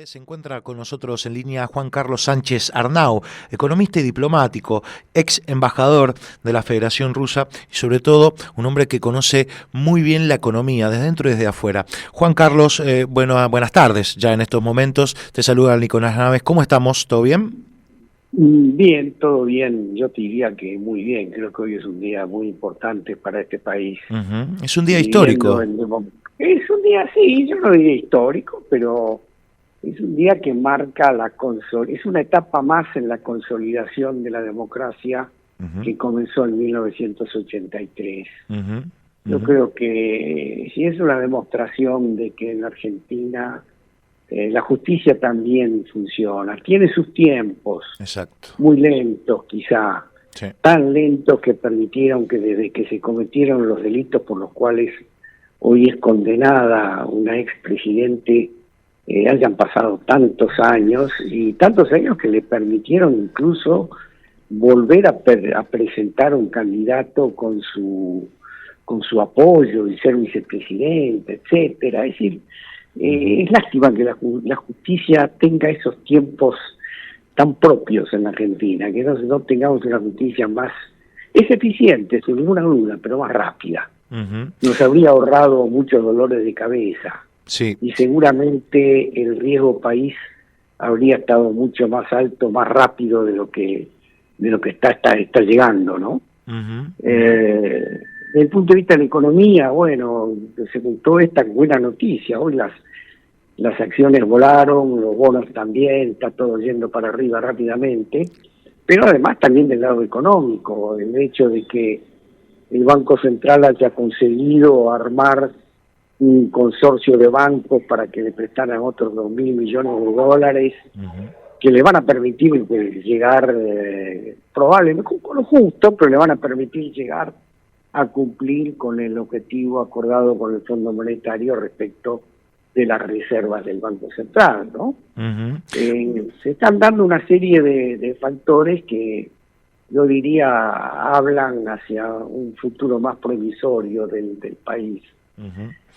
Se encuentra con nosotros en línea Juan Carlos Sánchez Arnau, economista y diplomático, ex embajador de la Federación Rusa y sobre todo un hombre que conoce muy bien la economía desde dentro y desde afuera. Juan Carlos, buenas tardes. Ya en estos momentos te saluda Nicolás Naves. ¿Cómo estamos? ¿Todo bien? Bien, todo bien. Yo te diría que muy bien. Creo que hoy es un día muy importante para este país. Es un día Viviendo histórico. Es un día, sí, yo no diría histórico, pero es un día que marca es una etapa más en la consolidación de la democracia que comenzó en 1983. Yo creo que sí es una demostración de que en Argentina la justicia también funciona. Tiene sus tiempos, Exacto. muy lentos quizá, Sí. tan lentos que permitieron que desde que se cometieron los delitos por los cuales hoy es condenada una expresidente, hayan pasado tantos años que le permitieron incluso volver a presentar un candidato con su apoyo y ser vicepresidente, etcétera. Es decir, es lástima que la justicia tenga esos tiempos tan propios en la Argentina, que no tengamos una justicia más, es eficiente, sin ninguna duda, pero más rápida. Nos habría ahorrado muchos dolores de cabeza. Sí. Y seguramente el riesgo país habría estado mucho más alto, más rápido de lo que está llegando, ¿no? Desde el punto de vista de la economía, bueno, se juntó esta buena noticia. Hoy las acciones volaron, los bonos también, está todo yendo para arriba rápidamente, pero además también del lado económico, el hecho de que el Banco Central haya conseguido armar un consorcio de bancos para que le prestaran otros 2.000 millones de dólares, que le van a permitir llegar, probablemente con lo justo, pero le van a permitir llegar a cumplir con el objetivo acordado con el Fondo Monetario respecto de las reservas del Banco Central, ¿no? Se están dando una serie de factores que yo diría hablan hacia un futuro más provisorio del país.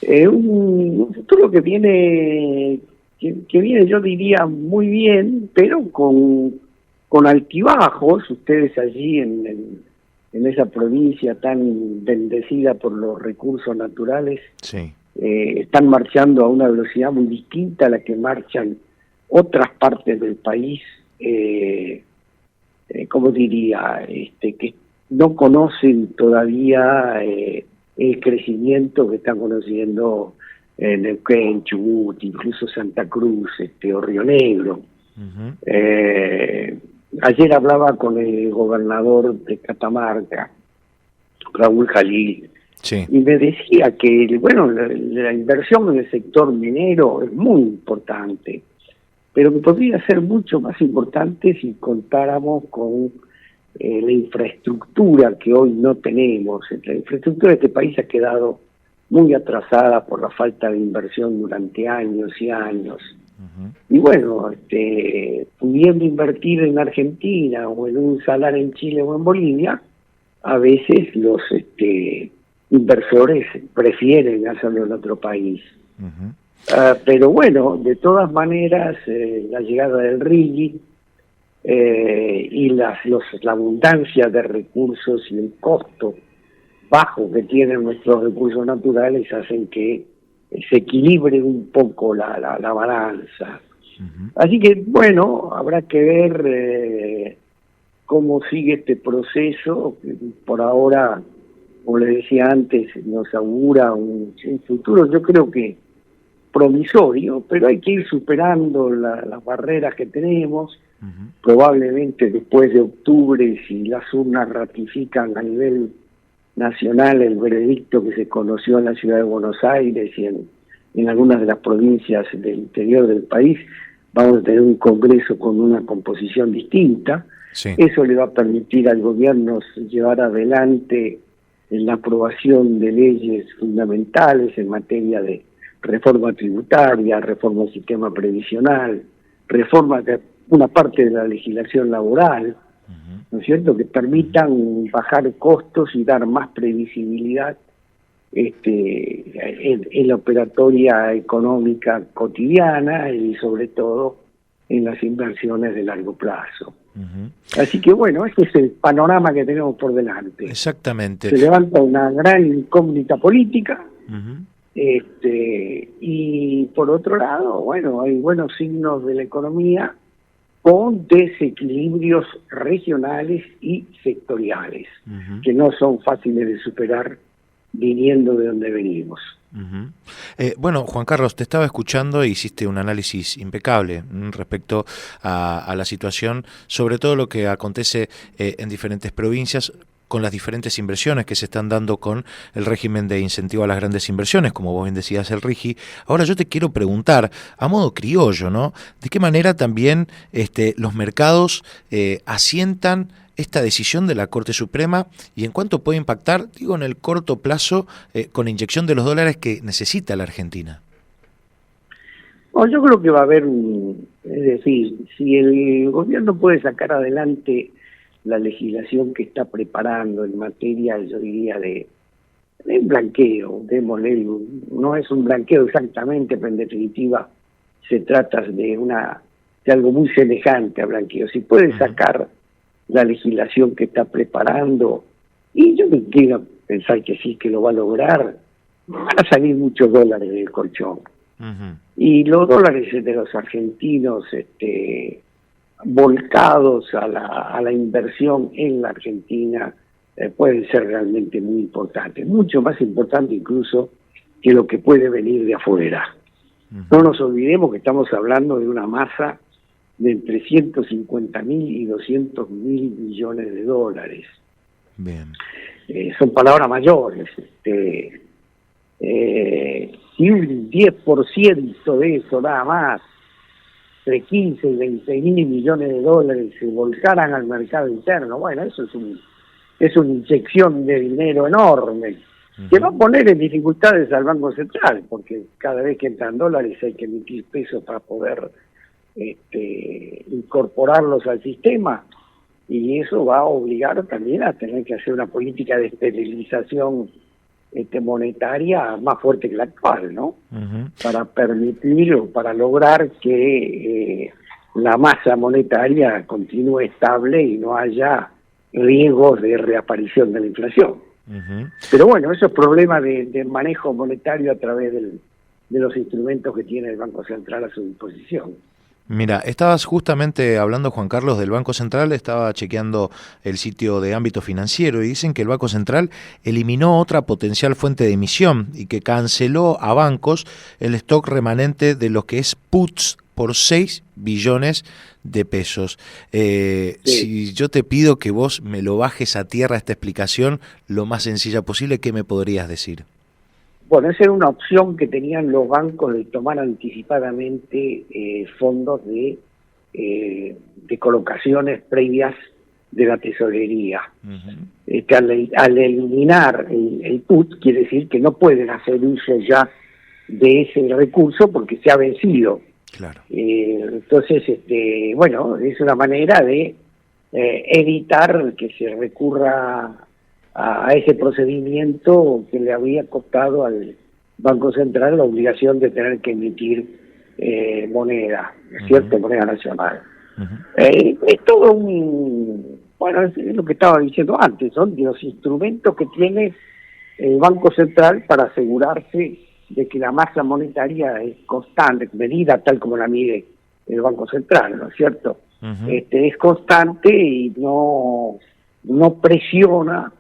Un futuro que viene yo diría muy bien, pero con altibajos. Ustedes allí en esa provincia tan bendecida por los recursos naturales, Sí. Están marchando a una velocidad muy distinta a la que marchan otras partes del país, ¿cómo diría? Que no conocen todavía el crecimiento que están conociendo en Neuquén, Chubut, incluso Santa Cruz, o Río Negro. Ayer hablaba con el gobernador de Catamarca, Raúl Jalil, Sí. y me decía que, bueno, la inversión en el sector minero es muy importante, pero que podría ser mucho más importante si contáramos con la infraestructura que hoy no tenemos. La infraestructura de este país ha quedado muy atrasada por la falta de inversión durante años y años. Y bueno, pudiendo invertir en Argentina o en un salar en Chile o en Bolivia, a veces los inversores prefieren hacerlo en otro país. Pero bueno, de todas maneras, la llegada del RIGI y la abundancia de recursos y el costo bajo que tienen nuestros recursos naturales hacen que se equilibre un poco la balanza. Así que, bueno, habrá que ver cómo sigue este proceso, que por ahora, como les decía antes, nos augura un futuro, yo creo que promisorio, pero hay que ir superando las barreras que tenemos. Probablemente después de octubre, si las urnas ratifican a nivel nacional el veredicto que se conoció en la ciudad de Buenos Aires y en algunas de las provincias del interior del país, vamos a tener un Congreso con una composición distinta. Sí. Eso le va a permitir al gobierno llevar adelante la aprobación de leyes fundamentales en materia de reforma tributaria, reforma del sistema previsional, reforma de una parte de la legislación laboral, ¿no es cierto?, que permitan bajar costos y dar más previsibilidad en la operatoria económica cotidiana y sobre todo en las inversiones de largo plazo. Así que bueno, este es el panorama que tenemos por delante. Exactamente. Se levanta una gran incógnita política, y por otro lado, bueno, hay buenos signos de la economía con desequilibrios regionales y sectoriales, que no son fáciles de superar viniendo de donde venimos. Bueno, Juan Carlos, te estaba escuchando e hiciste un análisis impecable respecto a la situación, sobre todo lo que acontece en diferentes provincias, con las diferentes inversiones que se están dando con el régimen de incentivo a las grandes inversiones, como vos bien decías, el RIGI. Ahora yo te quiero preguntar, a modo criollo, ¿no? ¿De qué manera también los mercados asientan esta decisión de la Corte Suprema y en cuánto puede impactar, digo, en el corto plazo, con la inyección de los dólares que necesita la Argentina? Bueno, yo creo que va a haber es decir, si el gobierno puede sacar adelante la legislación que está preparando en materia, yo diría, de blanqueo, démosle, no es un blanqueo exactamente, pero en definitiva se trata de algo muy semejante a blanqueo. Si puede sacar la legislación que está preparando, y yo me quiero pensar que sí, que lo va a lograr, van a salir muchos dólares del colchón. Y los dólares de los argentinos volcados a la inversión en la Argentina pueden ser realmente muy importantes, mucho más importante incluso que lo que puede venir de afuera. No nos olvidemos que estamos hablando de una masa de entre 150.000 y 200.000 millones de dólares. Bien. Son palabras mayores. Si un 10% de eso nada más, entre 15 y 20.000 millones de dólares se volcaran al mercado interno, bueno, eso es una inyección de dinero enorme, que va a poner en dificultades al Banco Central, porque cada vez que entran dólares hay que emitir pesos para poder incorporarlos al sistema, y eso va a obligar también a tener que hacer una política de esterilización monetaria más fuerte que la actual, ¿no? Para permitir o para lograr que la masa monetaria continúe estable y no haya riesgos de reaparición de la inflación. Pero bueno, eso es problema de manejo monetario a través de los instrumentos que tiene el Banco Central a su disposición. Mira, estabas justamente hablando, Juan Carlos, del Banco Central, estaba chequeando el sitio de Ámbito Financiero y dicen que el Banco Central eliminó otra potencial fuente de emisión y que canceló a bancos el stock remanente de lo que es puts por 6 billones de pesos. Si yo te pido que vos me lo bajes a tierra esta explicación lo más sencilla posible, ¿qué me podrías decir? Bueno, esa era una opción que tenían los bancos de tomar anticipadamente fondos de colocaciones previas de la tesorería. Al eliminar el put, quiere decir que no pueden hacer uso ya de ese recurso porque se ha vencido. Claro. Entonces, bueno, es una manera de evitar que se recurra a ese procedimiento que le había costado al Banco Central la obligación de tener que emitir moneda, ¿cierto? Moneda nacional. Es todo bueno, es lo que estaba diciendo antes, son los instrumentos que tiene el Banco Central para asegurarse de que la masa monetaria es constante, medida tal como la mide el Banco Central, ¿no es cierto? Es constante y no presiona,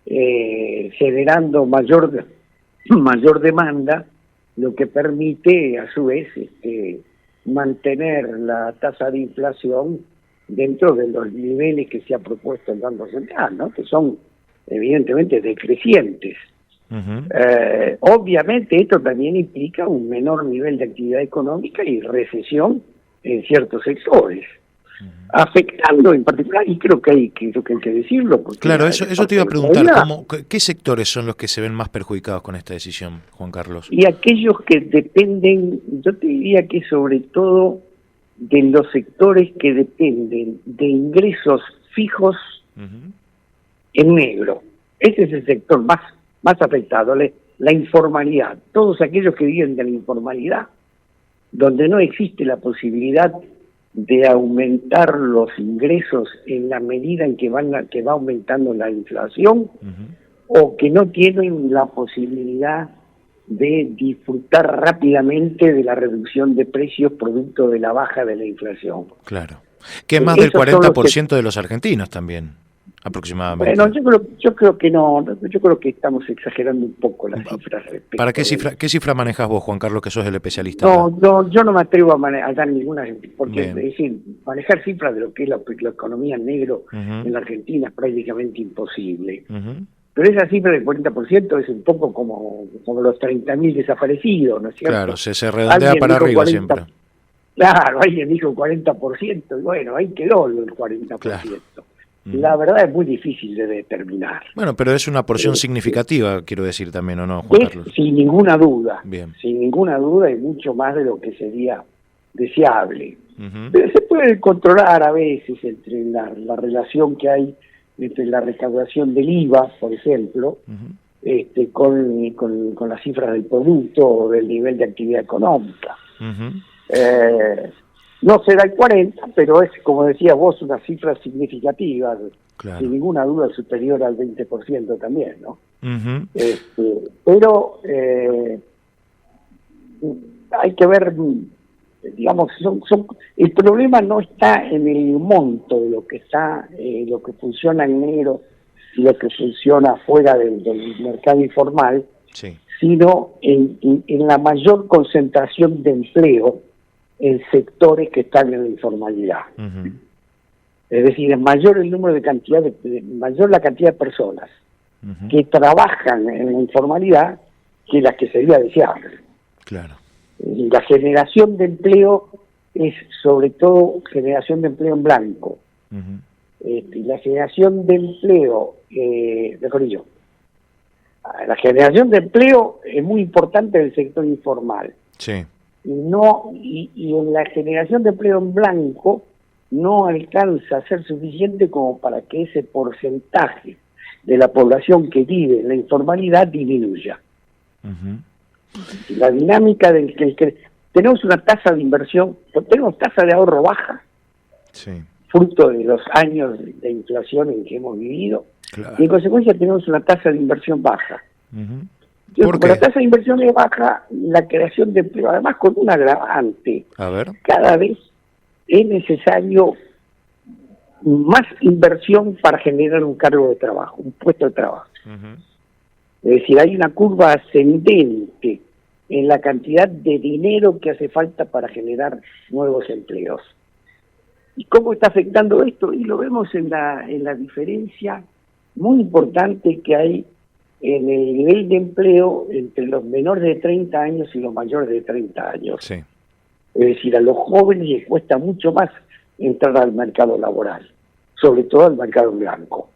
generando mayor demanda, lo que permite a su vez mantener la tasa de inflación dentro de los niveles que se ha propuesto el Banco Central, ¿no? Que son evidentemente decrecientes. Obviamente esto también implica un menor nivel de actividad económica y recesión en ciertos sectores, afectando en particular, y creo que hay que decirlo. Porque claro, eso te iba a preguntar, ¿qué sectores son los que se ven más perjudicados con esta decisión, Juan Carlos? Y aquellos que dependen, yo te diría que sobre todo de los sectores que dependen de ingresos fijos en negro. Ese es el sector más afectado. la informalidad, todos aquellos que viven de la informalidad, donde no existe la posibilidad de aumentar los ingresos en la medida en que va aumentando la inflación, o que no tienen la posibilidad de disfrutar rápidamente de la reducción de precios producto de la baja de la inflación. Claro. Que es más del 40% de los argentinos también, aproximadamente. Bueno, yo creo que no, yo creo que estamos exagerando un poco las cifras. ¿Para qué cifra manejas vos, Juan Carlos, que sos el especialista? No, yo no me atrevo a dar ninguna, porque es decir, manejar cifras de lo que es la economía en negro en la Argentina es prácticamente imposible. Pero esa cifra del 40% es un poco como los 30.000 desaparecidos, ¿no es cierto? Claro, se redondea para arriba 40, siempre. Claro, alguien dijo 40%, y bueno, ahí quedó el 40%. Claro. La verdad es muy difícil de determinar. Bueno, pero es una porción significativa, quiero decir también, ¿o no, Juan Carlos? Sin ninguna duda. Bien. Sin ninguna duda, y mucho más de lo que sería deseable. Pero se puede controlar a veces entre la relación que hay entre la recaudación del IVA, por ejemplo, con las cifras del producto o del nivel de actividad económica. No será el 40, pero es, como decías vos, una cifra significativa, claro, sin ninguna duda superior al 20% también, ¿no? Pero hay que ver, digamos, el problema no está en el monto de lo que está, lo que funciona en negro y lo que funciona fuera del mercado informal, sí, sino en la mayor concentración de empleo en sectores que están en la informalidad. Es decir, es mayor el número mayor la cantidad de personas que trabajan en la informalidad que las que sería deseable. Claro. La generación de empleo es sobre todo generación de empleo en blanco. Y la generación de empleo, mejor dicho, la generación de empleo es muy importante en el sector informal. Sí. Y en la generación de empleo en blanco no alcanza a ser suficiente como para que ese porcentaje de la población que vive en la informalidad disminuya. La dinámica del que tenemos una tasa de inversión, tenemos tasa de ahorro baja, sí, fruto de los años de inflación en que hemos vivido, claro, y en consecuencia tenemos una tasa de inversión baja. Como la tasa de inversión es baja, la creación de empleo, además con un agravante, cada vez es necesario más inversión para generar un cargo de trabajo, un puesto de trabajo. Es decir, hay una curva ascendente en la cantidad de dinero que hace falta para generar nuevos empleos. ¿Y cómo está afectando esto? Y lo vemos en la diferencia muy importante que hay en el nivel de empleo entre los menores de 30 años y los mayores de 30 años. Sí. Es decir, a los jóvenes les cuesta mucho más entrar al mercado laboral, sobre todo al mercado en blanco.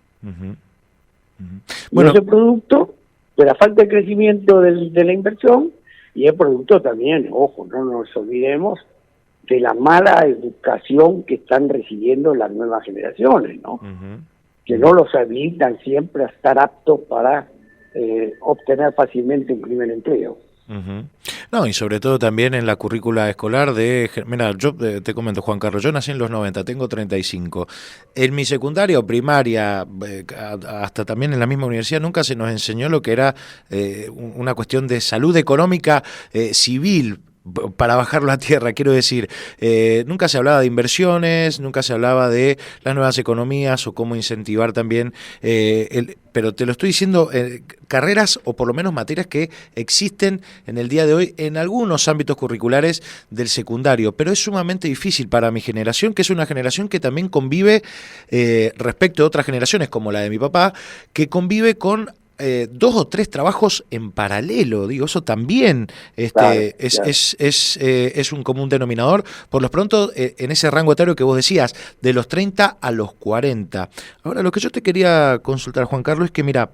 Bueno, y ese producto de la falta de crecimiento de la inversión, y es producto también, ojo, no nos olvidemos, de la mala educación que están recibiendo las nuevas generaciones, ¿no? Que no los habilitan siempre a estar aptos para obtener fácilmente un primer empleo. No, y sobre todo también en la currícula escolar mira, yo te comento, Juan Carlos, yo nací en los 90, tengo 35. En mi secundaria o primaria, hasta también en la misma universidad, nunca se nos enseñó lo que era una cuestión de salud económica civil, para bajarlo a tierra, quiero decir, nunca se hablaba de inversiones, nunca se hablaba de las nuevas economías o cómo incentivar también, pero te lo estoy diciendo, carreras o por lo menos materias que existen en el día de hoy en algunos ámbitos curriculares del secundario, pero es sumamente difícil para mi generación, que es una generación que también convive respecto a otras generaciones como la de mi papá, que convive con 2 o 3 trabajos en paralelo, digo, eso también es un común denominador, por lo pronto en ese rango etario que vos decías, de los 30 a los 40. Ahora, lo que yo te quería consultar, Juan Carlos, es que mira,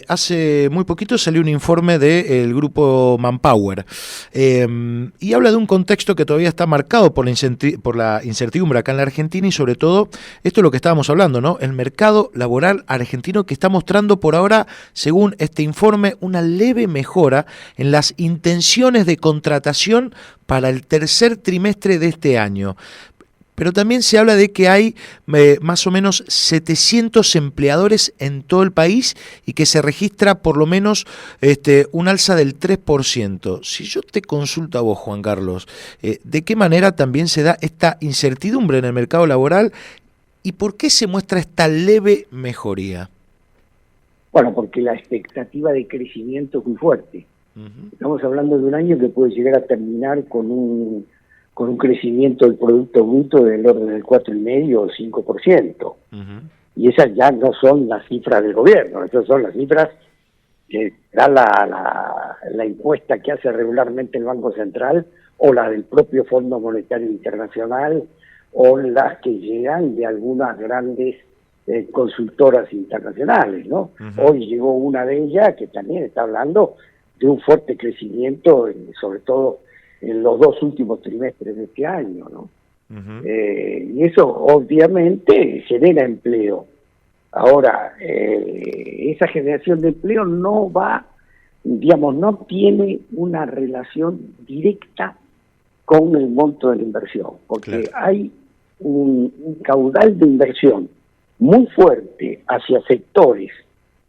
hace muy poquito salió un informe del grupo Manpower, y habla de un contexto que todavía está marcado por la incertidumbre acá en la Argentina, y sobre todo, esto es lo que estábamos hablando, ¿no? El mercado laboral argentino, que está mostrando por ahora según este informe, una leve mejora en las intenciones de contratación para el tercer trimestre de este año. Pero también se habla de que hay más o menos 700 empleadores en todo el país y que se registra por lo menos un alza del 3%. Si yo te consulto a vos, Juan Carlos, ¿de qué manera también se da esta incertidumbre en el mercado laboral y por qué se muestra esta leve mejoría? Bueno, porque la expectativa de crecimiento es muy fuerte. Estamos hablando de un año que puede llegar a terminar con un crecimiento del Producto Bruto del orden del 4,5% o 5%. Y esas ya no son las cifras del gobierno, esas son las cifras que da la encuesta que hace regularmente el Banco Central o la del propio Fondo Monetario Internacional o las que llegan de algunas grandes consultoras internacionales, ¿no? Hoy llegó una de ellas que también está hablando de un fuerte crecimiento, sobre todo en los 2 últimos trimestres de este año, ¿no? Y eso obviamente genera empleo. Ahora, esa generación de empleo no va, digamos, no tiene una relación directa con el monto de la inversión, porque hay un caudal de inversión muy fuerte hacia sectores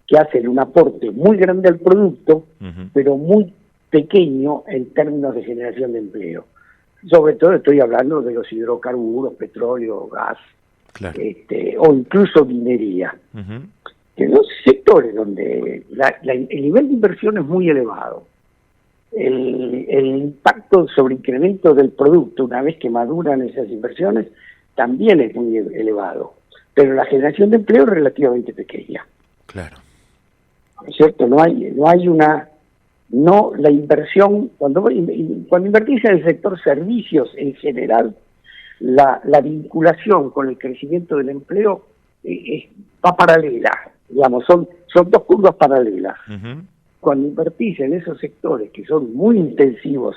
que hacen un aporte muy grande al producto, pero muy pequeño en términos de generación de empleo. Sobre todo estoy hablando de los hidrocarburos, petróleo, gas, o incluso minería. Que son sectores donde el nivel de inversión es muy elevado. El impacto sobre incremento del producto, una vez que maduran esas inversiones, también es muy elevado. Pero la generación de empleo es relativamente pequeña. Claro. ¿Es cierto? No hay una... No, la inversión, cuando invertís en el sector servicios en general, la vinculación con el crecimiento del empleo va paralela, digamos, son 2 curvas paralelas. Cuando invertís en esos sectores que son muy intensivos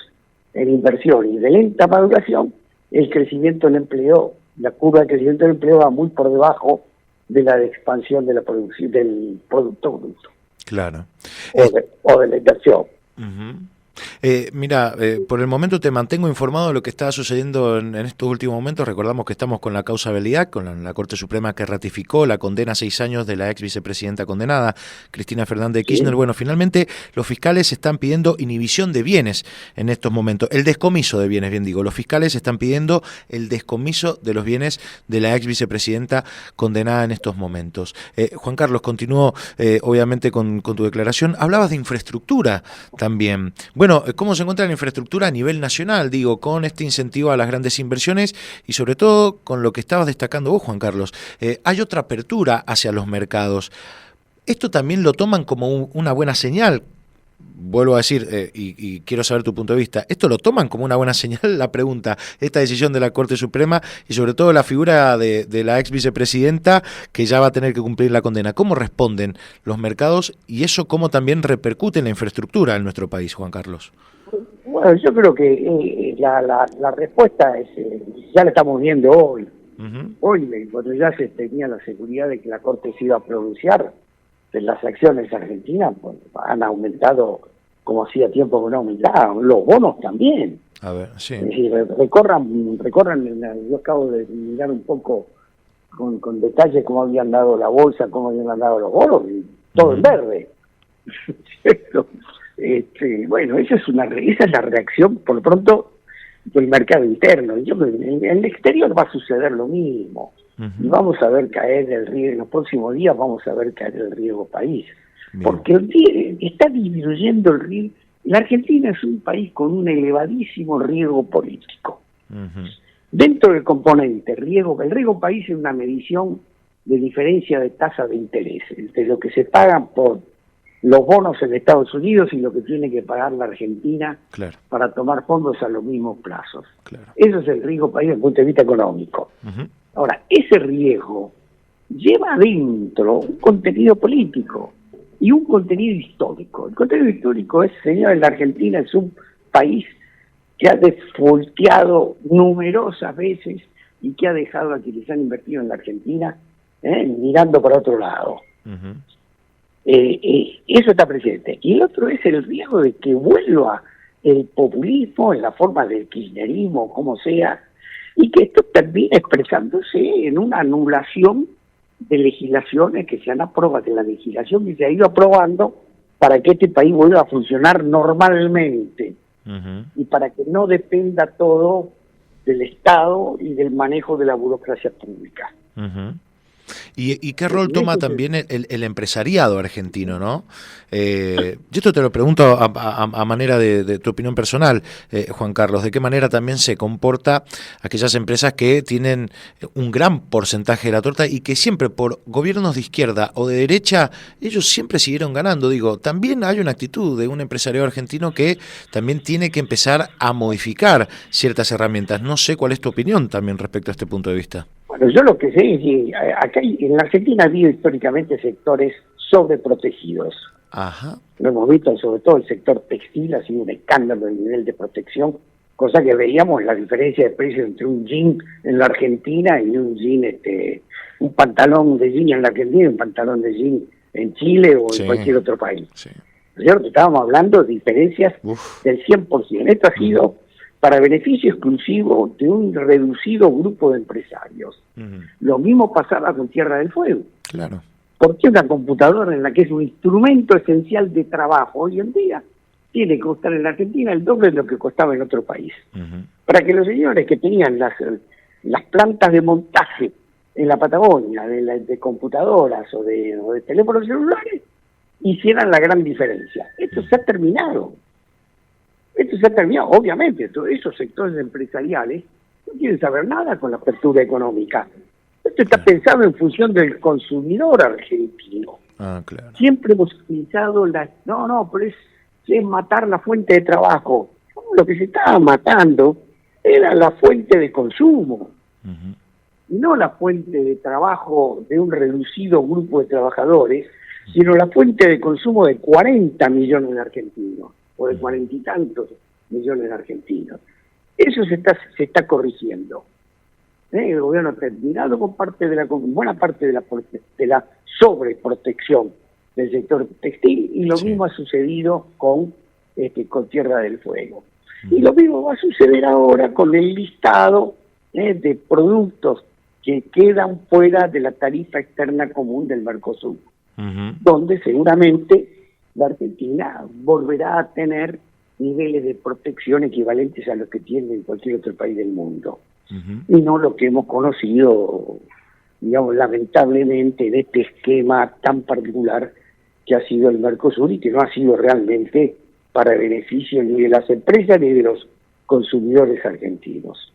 en inversión y de lenta maduración, el crecimiento del empleo, la curva de crecimiento del empleo va muy por debajo de la de expansión de la producción del Producto Bruto. Claro. O de la inversión. Mira, por el momento te mantengo informado de lo que está sucediendo en estos últimos momentos. Recordamos que estamos con la causa Beliak, con la Corte Suprema que ratificó la condena a 6 años de la ex vicepresidenta condenada, Cristina Fernández de Kirchner. Bueno, finalmente los fiscales están pidiendo inhibición de bienes en estos momentos, el descomiso de bienes, bien digo. Los fiscales están pidiendo el descomiso de los bienes de la ex vicepresidenta condenada en estos momentos. Juan Carlos, continúo obviamente con tu declaración. Hablabas de infraestructura también. Bueno, ¿cómo se encuentra la infraestructura a nivel nacional? Digo, con este incentivo a las grandes inversiones y sobre todo con lo que estabas destacando vos, Juan Carlos. Hay otra apertura hacia los mercados. ¿Esto también lo toman como una buena señal? Vuelvo a decir, y quiero saber tu punto de vista, ¿esto lo toman como una buena señal? La pregunta, esta decisión de la Corte Suprema y sobre todo la figura de la ex vicepresidenta que ya va a tener que cumplir la condena. ¿Cómo responden los mercados y eso cómo también repercute en la infraestructura en nuestro país, Juan Carlos? Bueno, yo creo que la respuesta es, ya la estamos viendo hoy. Hoy, cuando ya se tenía la seguridad de que la Corte se iba a pronunciar, las acciones argentinas pues, han aumentado como hacía tiempo que no aumentaban, los bonos también. A ver, sí. Es decir, recorran, yo acabo de mirar un poco con detalle cómo habían dado la bolsa, cómo habían dado los bonos, y todo en verde. Bueno, esa es la reacción, por lo pronto, del mercado interno. En el exterior va a suceder lo mismo. Y vamos a ver caer el riesgo, en los próximos días vamos a ver caer el riesgo país. Bien. Porque está disminuyendo el riesgo. La Argentina es un país con un elevadísimo riesgo político. Dentro del componente riesgo, el riesgo país es una medición de diferencia de tasa de interés entre lo que se pagan por los bonos en Estados Unidos y lo que tiene que pagar la Argentina para tomar fondos a los mismos plazos. Eso es el riesgo país desde el punto de vista económico. Ahora, ese riesgo lleva adentro un contenido político y un contenido histórico. El contenido histórico es, señores, la Argentina es un país que ha defaulteado numerosas veces y que ha dejado a quienes han invertido en la Argentina mirando para otro lado. Eso está presente. Y el otro es el riesgo de que vuelva el populismo en la forma del kirchnerismo, como sea, y que esto termine expresándose en una anulación de legislaciones que se han aprobado, de la legislación que se ha ido aprobando para que este país vuelva a funcionar normalmente y para que no dependa todo del Estado y del manejo de la burocracia pública. ¿Y qué rol toma también el empresariado argentino, no? Yo esto te lo pregunto a manera de tu opinión personal, Juan Carlos, ¿de qué manera también se comporta aquellas empresas que tienen un gran porcentaje de la torta y que siempre por gobiernos de izquierda o de derecha, ellos siempre siguieron ganando? Digo, también hay una actitud de un empresariado argentino que también tiene que empezar a modificar ciertas herramientas. No sé cuál es tu opinión también respecto a este punto de vista. Bueno, yo lo que sé es que acá en la Argentina ha habido históricamente sectores sobreprotegidos. Ajá. Lo hemos visto, sobre todo el sector textil, ha sido un escándalo el nivel de protección, cosa que veíamos la diferencia de precio entre un jean en la Argentina y un jean, un pantalón de jean en la Argentina y un pantalón de jean en Chile o en cualquier otro país. Sí. ¿No es cierto? Estábamos hablando de diferencias del 100%. Esto ha sido para beneficio exclusivo de un reducido grupo de empresarios. Lo mismo pasaba con Tierra del Fuego. Claro. Porque una computadora en la que es un instrumento esencial de trabajo hoy en día tiene que costar en la Argentina el doble de lo que costaba en otro país. Para que los señores que tenían las plantas de montaje en la Patagonia de computadoras o de teléfonos celulares hicieran la gran diferencia. Esto se ha terminado. Obviamente, todos esos sectores empresariales no quieren saber nada con la apertura económica. Esto está pensado en función del consumidor argentino. Claro. Siempre hemos utilizado pero es matar la fuente de trabajo. Lo que se estaba matando era la fuente de consumo, no la fuente de trabajo de un reducido grupo de trabajadores, sino la fuente de consumo de 40 millones de argentinos, o de 40 y tantos millones de argentinos. Eso se está corrigiendo. El gobierno ha terminado con buena parte de la sobreprotección del sector textil, y lo mismo ha sucedido con Tierra del Fuego. Y lo mismo va a suceder ahora con el listado de productos que quedan fuera de la tarifa externa común del Mercosur, donde seguramente la Argentina volverá a tener niveles de protección equivalentes a los que tiene en cualquier otro país del mundo. Y no lo que hemos conocido, digamos, lamentablemente, de este esquema tan particular que ha sido el Mercosur, y que no ha sido realmente para beneficio ni de las empresas ni de los consumidores argentinos.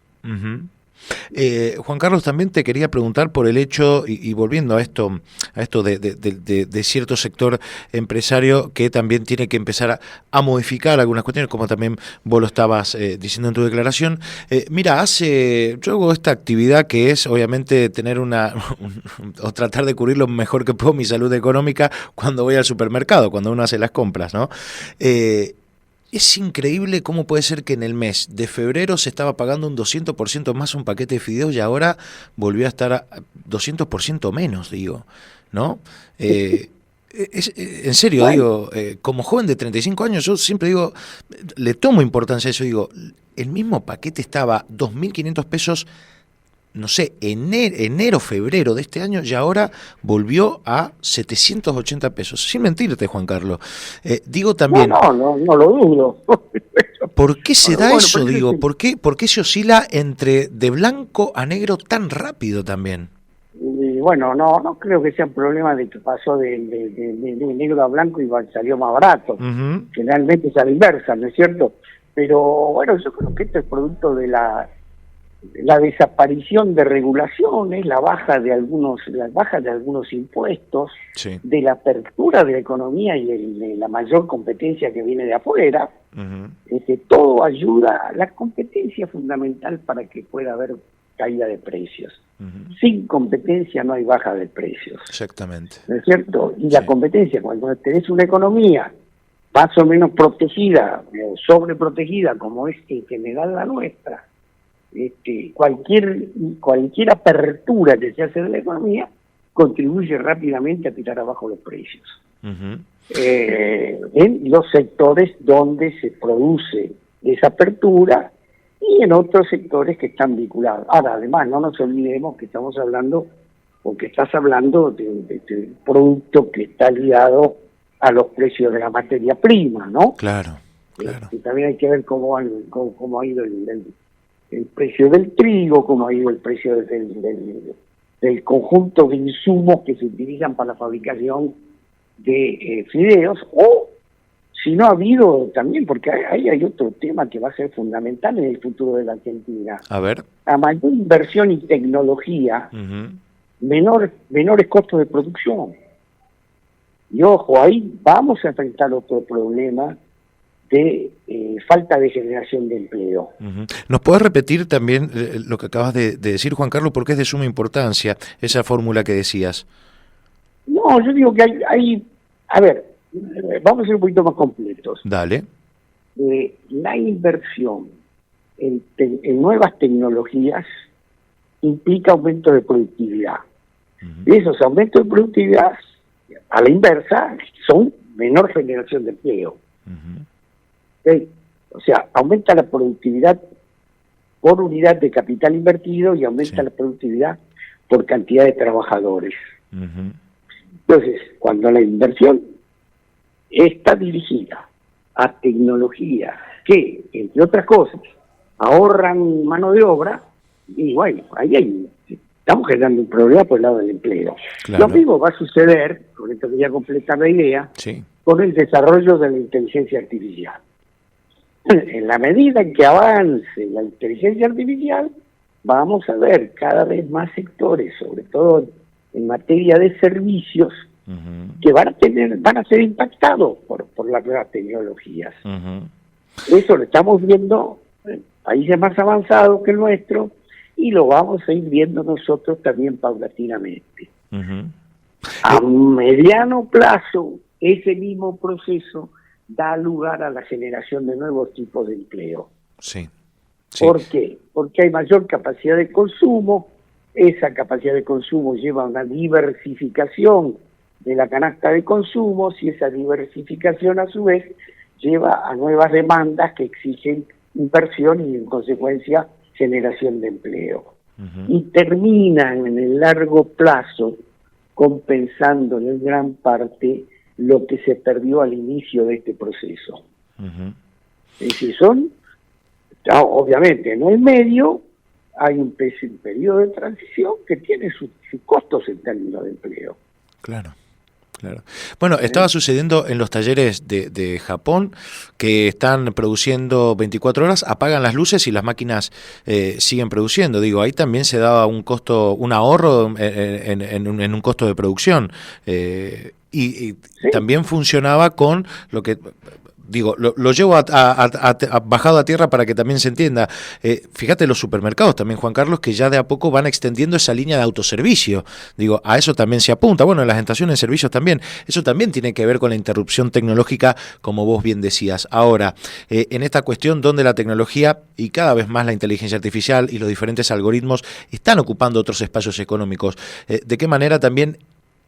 Juan Carlos, también te quería preguntar por el hecho, y volviendo a esto de cierto sector empresario que también tiene que empezar a modificar algunas cuestiones, como también vos lo estabas diciendo en tu declaración. Mira, yo hago esta actividad que es obviamente tener o tratar de cubrir lo mejor que puedo mi salud económica cuando voy al supermercado, cuando uno hace las compras, ¿no? Es increíble cómo puede ser que en el mes de febrero se estaba pagando un 200% más un paquete de fideos y ahora volvió a estar a 200% menos, digo, ¿no? En serio, digo, como joven de 35 años, yo siempre digo, le tomo importancia a eso, digo, el mismo paquete estaba 2.500 pesos, no sé, enero, febrero de este año, y ahora volvió a 780 pesos. Sin mentirte, Juan Carlos. Digo también... No lo dudo. ¿Por qué se da eso, digo? ¿Por qué se oscila entre de blanco a negro tan rápido también? Bueno, no creo que sea un problema de que pasó de negro a blanco y salió más barato. Generalmente es a la inversa, ¿no es cierto? Pero bueno, yo creo que esto es producto de la desaparición de regulaciones, la baja de algunos impuestos, de la apertura de la economía y de la mayor competencia que viene de afuera. Todo ayuda. La competencia es fundamental para que pueda haber caída de precios. Sin competencia no hay baja de precios. Exactamente. ¿No es cierto? Y la competencia, cuando tenés una economía más o menos protegida o sobreprotegida, como es en general la nuestra, cualquier apertura que se hace de la economía contribuye rápidamente a tirar abajo los precios. Uh-huh. En los sectores donde se produce esa apertura y en otros sectores que están vinculados. Ahora, además, no nos olvidemos que estamos hablando, o que estás hablando de un producto que está ligado a los precios de la materia prima, ¿no? Claro, claro. Y también hay que ver cómo ha ido el precio del trigo, cómo ha ido el precio del conjunto de insumos que se utilizan para la fabricación de fideos, o si no ha habido también, porque ahí hay otro tema que va a ser fundamental en el futuro de la Argentina. A ver. A mayor inversión y tecnología, Uh-huh. menores costos de producción. Y ojo, ahí vamos a enfrentar otro problema de falta de generación de empleo. Uh-huh. ¿Nos podés repetir también lo que acabas de decir, Juan Carlos, porque es de suma importancia esa fórmula que decías? No, yo digo que hay a ver, vamos a ser un poquito más completos. Dale. La inversión en nuevas tecnologías implica aumento de productividad. Uh-huh. Y esos aumentos de productividad, a la inversa, son menor generación de empleo. Uh-huh. ¿Okay? O sea, aumenta la productividad por unidad de capital invertido y aumenta la productividad por cantidad de trabajadores. Uh-huh. Entonces, cuando la inversión está dirigida a tecnologías que, entre otras cosas, ahorran mano de obra, y bueno, ahí estamos generando un problema por el lado del empleo. Claro. Lo mismo va a suceder, con esto que voy a completar la idea, con el desarrollo de la inteligencia artificial. En la medida en que avance la inteligencia artificial, vamos a ver cada vez más sectores, sobre todo en materia de servicios, uh-huh, que van a ser impactados por las nuevas tecnologías. Uh-huh. Eso lo estamos viendo en países más avanzados que el nuestro y lo vamos a ir viendo nosotros también paulatinamente. Uh-huh. A mediano plazo, ese mismo proceso da lugar a la generación de nuevos tipos de empleo. Sí. ¿Por qué? Porque hay mayor capacidad de consumo, esa capacidad de consumo lleva a una diversificación de la canasta de consumos y esa diversificación a su vez lleva a nuevas demandas que exigen inversión y en consecuencia generación de empleo. Uh-huh. Y terminan en el largo plazo compensando en gran parte lo que se perdió al inicio de este proceso. Uh-huh. Es decir, obviamente en el medio hay un periodo de transición que tiene sus costos en términos de empleo. Claro. Claro. Bueno, estaba sucediendo en los talleres de Japón que están produciendo 24 horas, apagan las luces y las máquinas siguen produciendo. Digo, ahí también se daba un ahorro en un costo de producción y también funcionaba con lo que... Digo, lo llevo bajado a tierra para que también se entienda. Fíjate los supermercados también, Juan Carlos, que ya de a poco van extendiendo esa línea de autoservicio. Digo, a eso también se apunta. Bueno, en las estaciones de servicios también. Eso también tiene que ver con la interrupción tecnológica, como vos bien decías. Ahora, en esta cuestión donde la tecnología y cada vez más la inteligencia artificial y los diferentes algoritmos están ocupando otros espacios económicos, ¿de qué manera también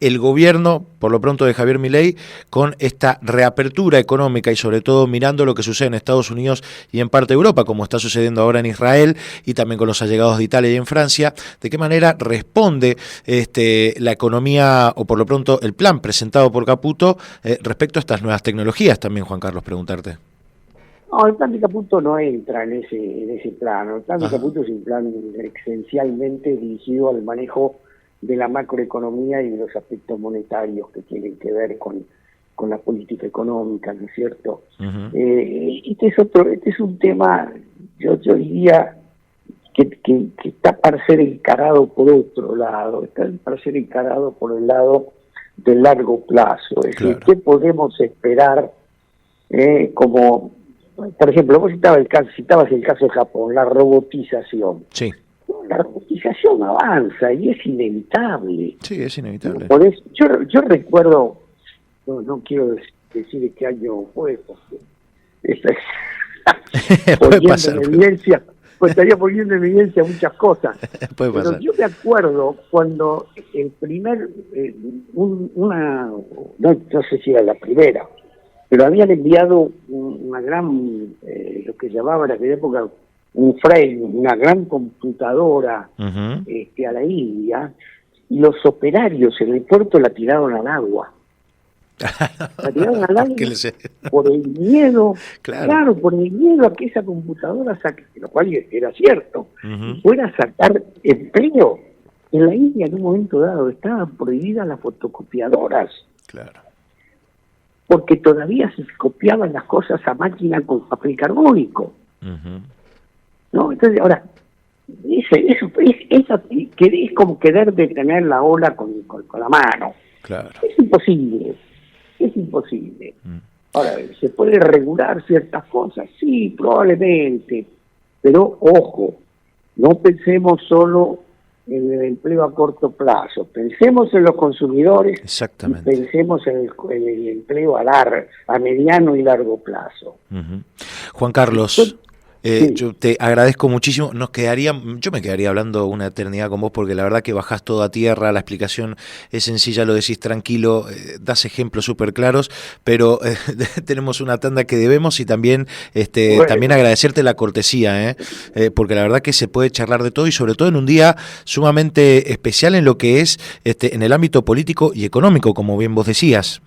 el gobierno, por lo pronto de Javier Milei, con esta reapertura económica y sobre todo mirando lo que sucede en Estados Unidos y en parte de Europa, como está sucediendo ahora en Israel y también con los allegados de Italia y en Francia, de qué manera responde la economía o por lo pronto el plan presentado por Caputo respecto a estas nuevas tecnologías también, Juan Carlos, preguntarte? No, el plan de Caputo no entra en ese plano. El plan de Caputo es un plan esencialmente dirigido al manejo de la macroeconomía y de los aspectos monetarios que tienen que ver con la política económica, ¿no es cierto? Uh-huh. Este es un tema, yo diría, que está para ser encarado por otro lado, está para ser encarado por el lado del largo plazo. Es decir, ¿qué podemos esperar como, por ejemplo, vos citabas el caso de Japón, la robotización? Sí. La robotización avanza y es inevitable. Sí, es inevitable. Por eso, yo recuerdo, no quiero decir de qué año fue, porque puede pasar, en evidencia pues estaría poniendo en evidencia muchas cosas. Puede Pero pasar. yo me acuerdo cuando el primer, no sé si era la primera, pero habían enviado una gran, lo que llamaban en aquella época un frame, una gran computadora a la India, y los operarios en el puerto la tiraron al agua. La tiraron al agua por el miedo, claro, por el miedo a que esa computadora saque, lo cual era cierto, fuera a sacar empleo. En la India en un momento dado estaban prohibidas las fotocopiadoras. Claro. Porque todavía se copiaban las cosas a máquina con papel carbónico. ¿No? Entonces, ahora, eso es como querer detener la ola con la mano. Claro. Es imposible. Ahora, ¿se puede regular ciertas cosas? Sí, probablemente. Pero, ojo, no pensemos solo en el empleo a corto plazo. Pensemos en los consumidores. Exactamente. Y pensemos en el empleo a mediano y largo plazo. Juan Carlos, yo te agradezco muchísimo. Yo me quedaría hablando una eternidad con vos, porque la verdad que bajás todo a tierra, la explicación es sencilla, lo decís tranquilo, das ejemplos súper claros, pero tenemos una tanda que debemos, y también también agradecerte la cortesía, porque la verdad que se puede charlar de todo, y sobre todo en un día sumamente especial en lo que es en el ámbito político y económico, como bien vos decías.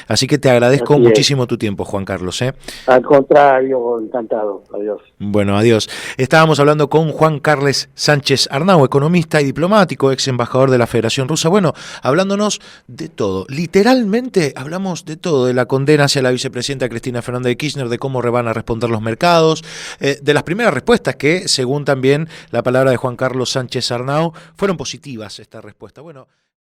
Así que te agradezco muchísimo tu tiempo, Juan Carlos. Al contrario, encantado. Adiós. Bueno, adiós. Estábamos hablando con Juan Carlos Sánchez Arnau, economista y diplomático, ex embajador de la Federación Rusa. Bueno, hablándonos de todo. Literalmente hablamos de todo, de la condena hacia la vicepresidenta Cristina Fernández de Kirchner, de cómo van a responder los mercados, de las primeras respuestas que, según también la palabra de Juan Carlos Sánchez Arnau, fueron positivas esta respuesta. Bueno.